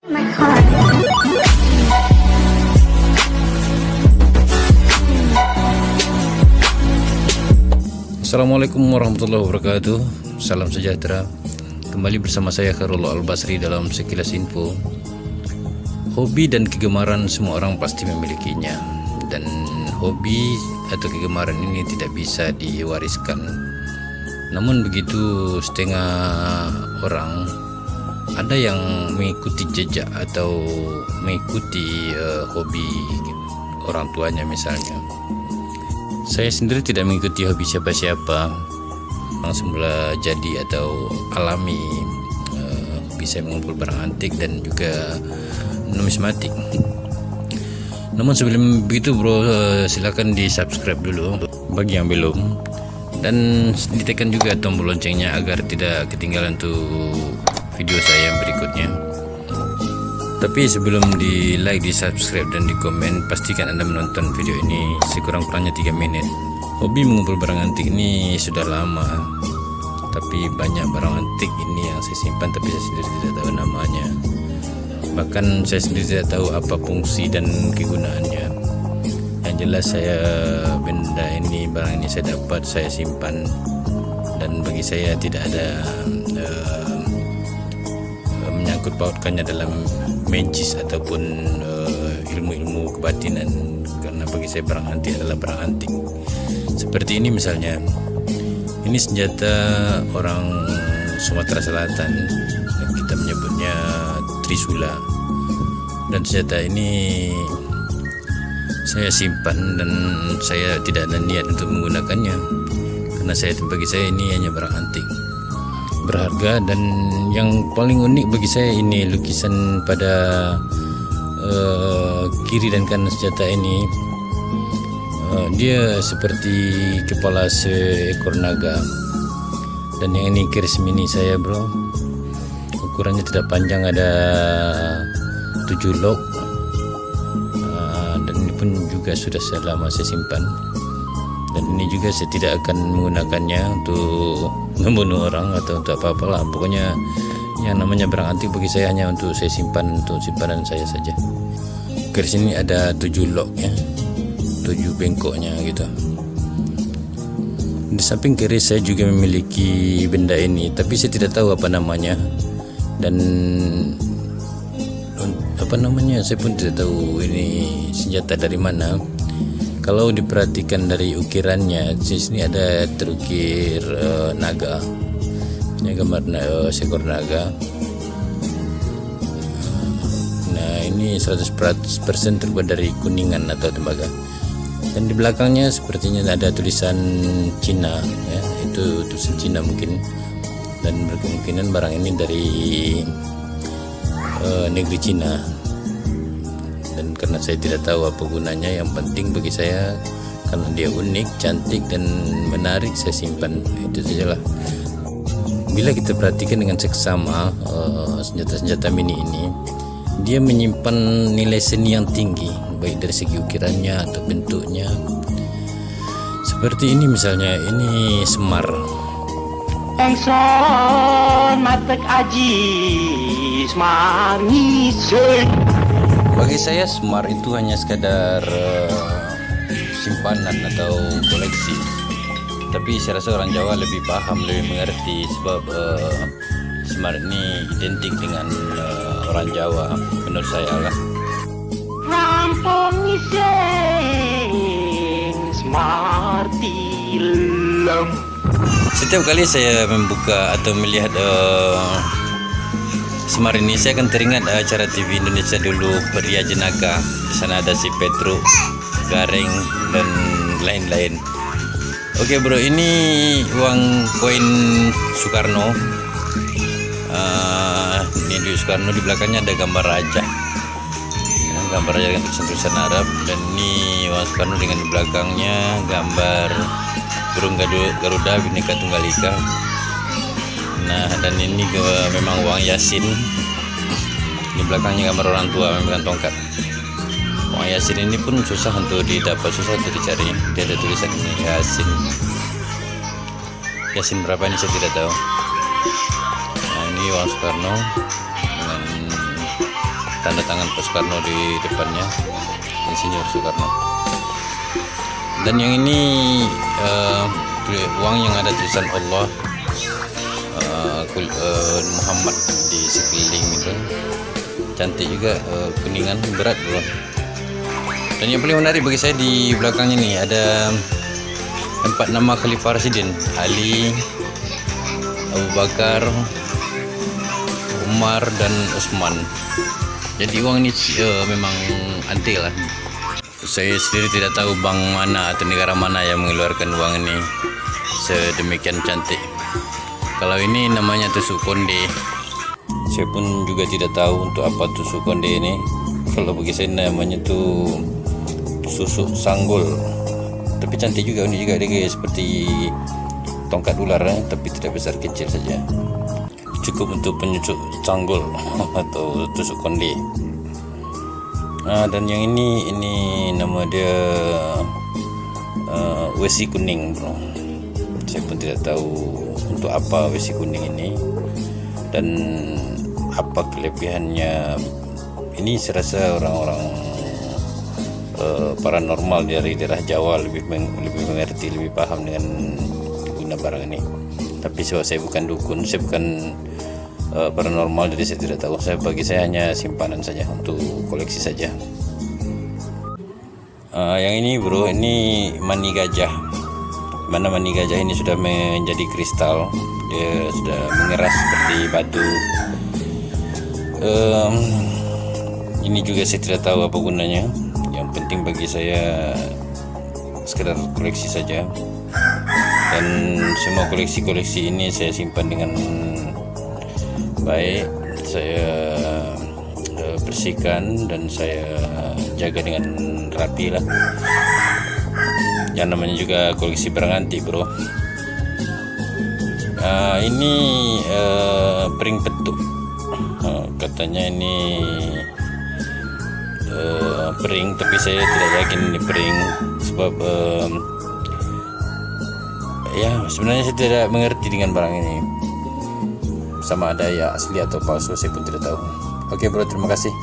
Assalamualaikum warahmatullahi wabarakatuh. Salam sejahtera. Kembali bersama saya Khairullah Al-Basri dalam sekilas info. Hobi dan kegemaran semua orang pasti memilikinya, dan hobi atau kegemaran ini tidak bisa diwariskan. Namun begitu setengah orang ada yang mengikuti jejak atau mengikuti hobi orang tuanya misalnya. Saya sendiri tidak mengikuti hobi siapa-siapa, langsung semula jadi atau alami hobi saya mengumpul barang antik dan juga numismatik. Namun sebelum begitu bro, silakan di subscribe dulu bagi yang belum, dan ditekan juga tombol loncengnya agar tidak ketinggalan tuh video saya yang berikutnya. Tapi sebelum di like, di subscribe dan di komen, pastikan Anda menonton video ini sekurang-kurangnya 3 menit. Hobi mengumpul barang antik ini sudah lama, tapi banyak barang antik ini yang saya simpan tapi saya sendiri tidak tahu namanya. Bahkan saya sendiri tidak tahu apa fungsi dan kegunaannya. Yang jelas benda ini, barang ini saya dapat, saya simpan, dan bagi saya tidak ada menyangkut pautkannya dalam magis ataupun ilmu-ilmu kebatinan, karena bagi saya barang antik adalah barang antik. Seperti ini misalnya, ini senjata orang Sumatera Selatan, kita menyebutnya trisula, dan senjata ini saya simpan dan saya tidak ada niat untuk menggunakannya, karena bagi saya ini hanya barang antik berharga. Dan yang paling unik bagi saya ini lukisan pada kiri dan kanan senjata ini. Dia seperti kepala seekor naga, dan yang ini keris mini saya bro, ukurannya tidak panjang, ada 7 lok, dan ini pun juga sudah lama saya simpan. Dan ini juga saya tidak akan menggunakannya untuk membunuh orang atau untuk apa-apalah. Pokoknya yang namanya barang antik bagi saya hanya untuk saya simpan, untuk simpanan saya saja. Keris ini ada 7 lok ya, 7 bengkoknya gitu. Di samping keris saya juga memiliki benda ini, tapi saya tidak tahu apa namanya, dan saya pun tidak tahu ini senjata dari mana. Kalau diperhatikan dari ukirannya, di sini ada terukir naga, ini gambar seekor naga. Nah ini 100% terbuat dari kuningan atau tembaga, dan di belakangnya sepertinya ada tulisan Cina ya, itu tulisan Cina mungkin, dan berkemungkinan barang ini dari negeri Cina. Dan karena saya tidak tahu apa gunanya, yang penting bagi saya karena dia unik, cantik dan menarik, saya simpan. Itu sajalah. Bila kita perhatikan dengan seksama senjata-senjata mini ini, dia menyimpan nilai seni yang tinggi, baik dari segi ukirannya atau bentuknya. Seperti ini misalnya, ini semar. Engson matek aji semar ngisen. Bagi saya semar itu hanya sekadar simpanan atau koleksi. Tapi saya rasa orang Jawa lebih paham, lebih mengerti, sebab semar ini identik dengan orang Jawa menurut saya lah. Rampung ngisen semar tilem. Setiap kali saya membuka atau melihat semar ini, saya akan teringat acara TV Indonesia dulu, Pria Jenaka. Di sana ada si Petro, Gareng dan lain-lain. Oke bro, ini uang koin Soekarno. Ini duit Soekarno, di belakangnya ada gambar raja. Gambar raja dengan tulisan Arab, dan ini uang Soekarno dengan di belakangnya gambar burung Garuda Bhinneka Tunggal Ika. Nah, dan ini memang uang Yasin. Di belakangnya gambar orang tua memegang tongkat. Uang Yasin ini pun susah untuk didapat, susah untuk dicari. Dia ada tulisan ini Yasin. Yasin berapa ini saya tidak tahu. Nah, ini uang Soekarno dengan tanda tangan Pak Soekarno di depannya, Insinyur Soekarno. Dan yang ini uang yang ada tulisan Allah, Muhammad di sekeliling itu, cantik juga, kuningan, berat bro. Dan yang paling menarik bagi saya di belakangnya nih ada 4 nama Khalifah Rasyidin: Ali, Abu Bakar, Umar, dan Utsman. Jadi uang ini memang antik lah. Saya sendiri tidak tahu bank mana atau negara mana yang mengeluarkan uang ini sedemikian cantik. Kalau ini namanya tusuk konde. Saya pun juga tidak tahu untuk apa tusuk konde ini. Kalau bagi saya namanya tuh susuk sanggul. Tapi cantik juga, ini juga dia seperti tongkat ular tapi tidak besar, kecil saja. Cukup untuk penyucuk sanggul atau tusuk konde. Dan yang ini nama dia wesi kuning bro. Saya pun tidak tahu untuk apa wesi kuning ini dan apa kelebihannya. Ini saya rasa orang-orang paranormal dari daerah Jawa lebih mengerti, lebih paham dengan guna barang ini. Tapi saya bukan dukun, saya bukan paranormal, jadi saya tidak tahu. Bagi saya hanya simpanan saja, untuk koleksi saja. Yang ini bro, ini mani gajah. Mana mani gajah ini sudah menjadi kristal, dia sudah mengeras seperti batu. Ini juga saya tidak tahu apa gunanya. Yang penting bagi saya sekedar koleksi saja. Dan semua koleksi-koleksi ini saya simpan dengan baik, saya bersihkan dan saya jaga dengan rapi lah. Yang namanya juga koleksi barang antik bro. Ini pering petuk. Katanya ini pering, tapi saya tidak yakin ini pering sebab ya sebenarnya saya tidak mengerti dengan barang ini, sama ada ya asli atau palsu saya pun tidak tahu. Oke bro, terima kasih.